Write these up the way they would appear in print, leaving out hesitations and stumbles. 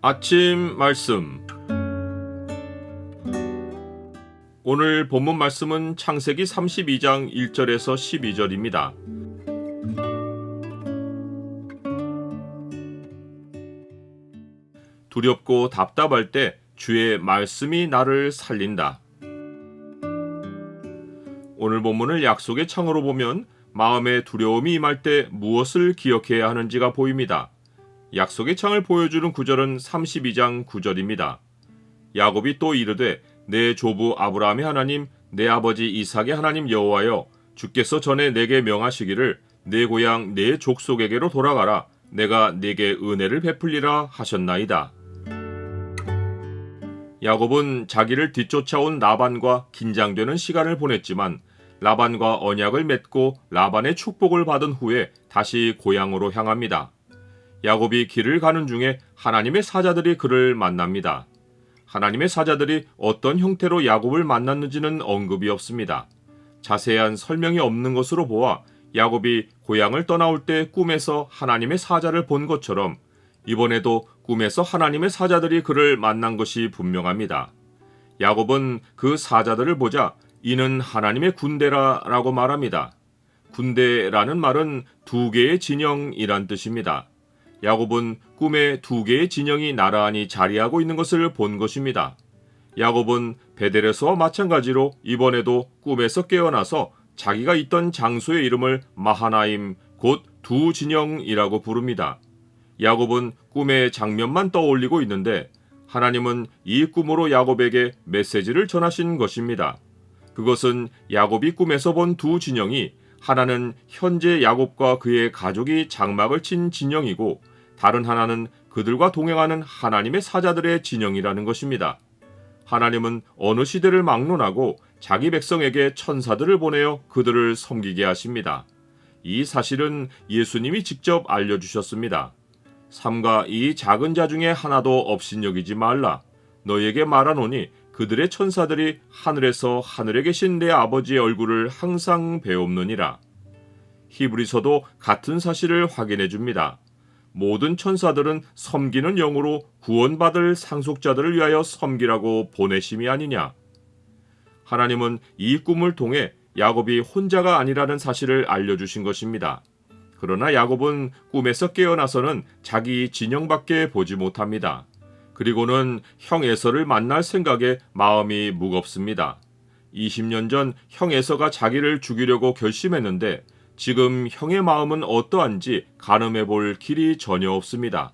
아침 말씀. 오늘 본문 말씀은 창세기 32장 1절에서 12절입니다. 두렵고 답답할 때 주의 말씀이 나를 살린다. 오늘 본문을 약속의 창으로 보면 마음에 두려움이 임할 때 무엇을 기억해야 하는지가 보입니다. 약속의 창을 보여주는 구절은 32장 9절입니다. 야곱이 또 이르되 내 조부 아브라함의 하나님 내 아버지 이삭의 하나님 여호와여 주께서 전에 내게 명하시기를 내 고향 내 족속에게로 돌아가라 내가 내게 은혜를 베풀리라 하셨나이다. 야곱은 자기를 뒤쫓아온 라반과 긴장되는 시간을 보냈지만 라반과 언약을 맺고 라반의 축복을 받은 후에 다시 고향으로 향합니다. 야곱이 길을 가는 중에 하나님의 사자들이 그를 만납니다. 하나님의 사자들이 어떤 형태로 야곱을 만났는지는 언급이 없습니다. 자세한 설명이 없는 것으로 보아 야곱이 고향을 떠나올 때 꿈에서 하나님의 사자를 본 것처럼 이번에도 꿈에서 하나님의 사자들이 그를 만난 것이 분명합니다. 야곱은 그 사자들을 보자 이는 하나님의 군대라 라고 말합니다. 군대라는 말은 두 개의 진영이란 뜻입니다. 야곱은 꿈에 두 개의 진영이 나란히 자리하고 있는 것을 본 것입니다. 야곱은 베델에서와 마찬가지로 이번에도 꿈에서 깨어나서 자기가 있던 장소의 이름을 마하나임 곧 두 진영이라고 부릅니다. 야곱은 꿈의 장면만 떠올리고 있는데 하나님은 이 꿈으로 야곱에게 메시지를 전하신 것입니다. 그것은 야곱이 꿈에서 본 두 진영이 하나는 현재 야곱과 그의 가족이 장막을 친 진영이고 다른 하나는 그들과 동행하는 하나님의 사자들의 진영이라는 것입니다. 하나님은 어느 시대를 막론하고 자기 백성에게 천사들을 보내어 그들을 섬기게 하십니다. 이 사실은 예수님이 직접 알려주셨습니다. 삼가 이 작은 자 중에 하나도 업신여기지 말라. 너에게 말하노니 그들의 천사들이 하늘에서 하늘에 계신 내 아버지의 얼굴을 항상 배옵느니라. 히브리서도 같은 사실을 확인해 줍니다. 모든 천사들은 섬기는 영으로 구원받을 상속자들을 위하여 섬기라고 보내심이 아니냐. 하나님은 이 꿈을 통해 야곱이 혼자가 아니라는 사실을 알려주신 것입니다. 그러나 야곱은 꿈에서 깨어나서는 자기 진영밖에 보지 못합니다. 그리고는 형 에서를 만날 생각에 마음이 무겁습니다. 20년 전 형 에서가 자기를 죽이려고 결심했는데 지금 형의 마음은 어떠한지 가늠해 볼 길이 전혀 없습니다.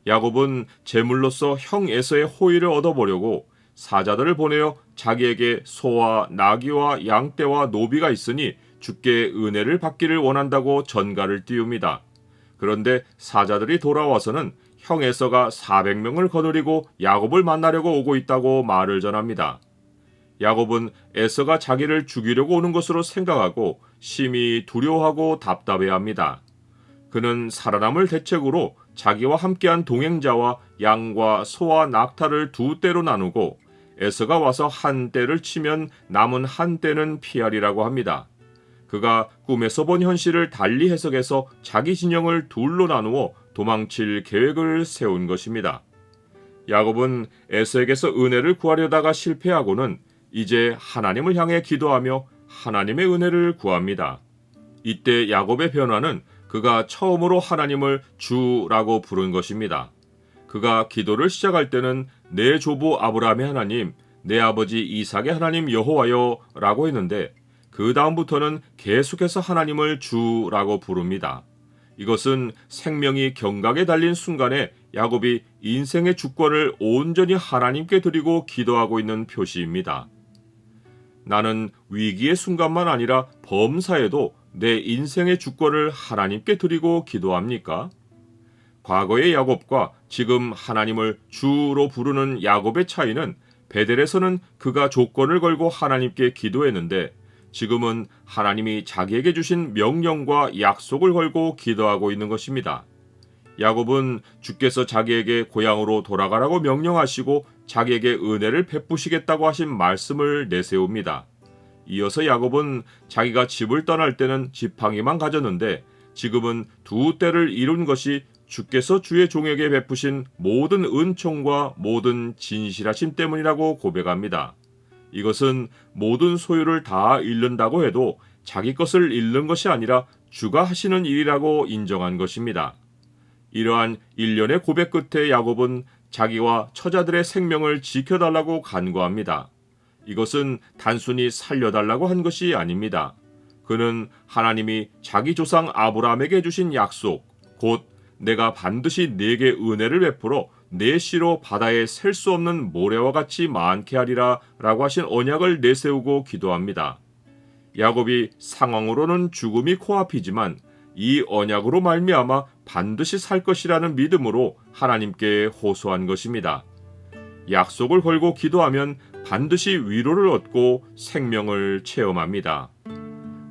야곱은 제물로서 형 에서의 호의를 얻어보려고 사자들을 보내어 자기에게 소와 나귀와 양떼와 노비가 있으니 주께 은혜를 받기를 원한다고 전가를 띄웁니다. 그런데 사자들이 돌아와서는 형 에서가 400명을 거느리고 야곱을 만나려고 오고 있다고 말을 전합니다. 야곱은 에서가 자기를 죽이려고 오는 것으로 생각하고 심히 두려워하고 답답해합니다. 그는 살아남을 대책으로 자기와 함께한 동행자와 양과 소와 낙타를 두 떼로 나누고 에서가 와서 한 떼를 치면 남은 한 떼는 피하리라고 합니다. 그가 꿈에서 본 현실을 달리 해석해서 자기 진영을 둘로 나누어 도망칠 계획을 세운 것입니다. 야곱은 에서에게서 은혜를 구하려다가 실패하고는 이제 하나님을 향해 기도하며 하나님의 은혜를 구합니다. 이때 야곱의 변화는 그가 처음으로 하나님을 주라고 부른 것입니다. 그가 기도를 시작할 때는 내 조부 아브라함의 하나님, 내 아버지 이삭의 하나님 여호와여 라고 했는데 그 다음부터는 계속해서 하나님을 주라고 부릅니다. 이것은 생명이 경각에 달린 순간에 야곱이 인생의 주권을 온전히 하나님께 드리고 기도하고 있는 표시입니다. 나는 위기의 순간만 아니라 범사에도 내 인생의 주권을 하나님께 드리고 기도합니까? 과거의 야곱과 지금 하나님을 주로 부르는 야곱의 차이는 베델에서는 그가 조건을 걸고 하나님께 기도했는데 지금은 하나님이 자기에게 주신 명령과 약속을 걸고 기도하고 있는 것입니다. 야곱은 주께서 자기에게 고향으로 돌아가라고 명령하시고 자기에게 은혜를 베푸시겠다고 하신 말씀을 내세웁니다. 이어서 야곱은 자기가 집을 떠날 때는 지팡이만 가졌는데 지금은 두 떼를 이룬 것이 주께서 주의 종에게 베푸신 모든 은총과 모든 진실하심 때문이라고 고백합니다. 이것은 모든 소유를 다 잃는다고 해도 자기 것을 잃는 것이 아니라 주가 하시는 일이라고 인정한 것입니다. 이러한 일련의 고백 끝에 야곱은 자기와 처자들의 생명을 지켜달라고 간구합니다. 이것은 단순히 살려달라고 한 것이 아닙니다. 그는 하나님이 자기 조상 아브라함에게 주신 약속, 곧 내가 반드시 네게 은혜를 베풀어 내 씨로 바다에 셀 수 없는 모래와 같이 많게 하리라 라고 하신 언약을 내세우고 기도합니다. 야곱이 상황으로는 죽음이 코앞이지만 이 언약으로 말미암아 반드시 살 것이라는 믿음으로 하나님께 호소한 것입니다. 약속을 걸고 기도하면 반드시 위로를 얻고 생명을 체험합니다.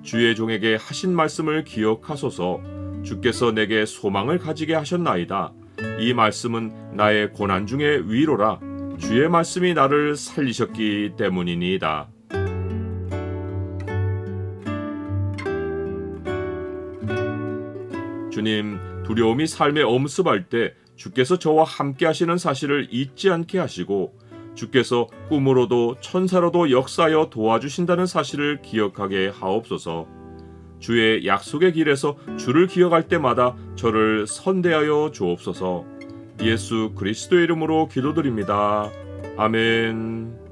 주의 종에게 하신 말씀을 기억하소서. 주께서 내게 소망을 가지게 하셨나이다. 이 말씀은 나의 고난 중의 위로라. 주의 말씀이 나를 살리셨기 때문이니이다. 주님, 두려움이 삶에 엄습할 때 주께서 저와 함께 하시는 사실을 잊지 않게 하시고 주께서 꿈으로도 천사로도 역사하여 도와주신다는 사실을 기억하게 하옵소서. 주의 약속의 길에서 주를 기억할 때마다 저를 선대하여 주옵소서. 예수 그리스도의 이름으로 기도드립니다. 아멘.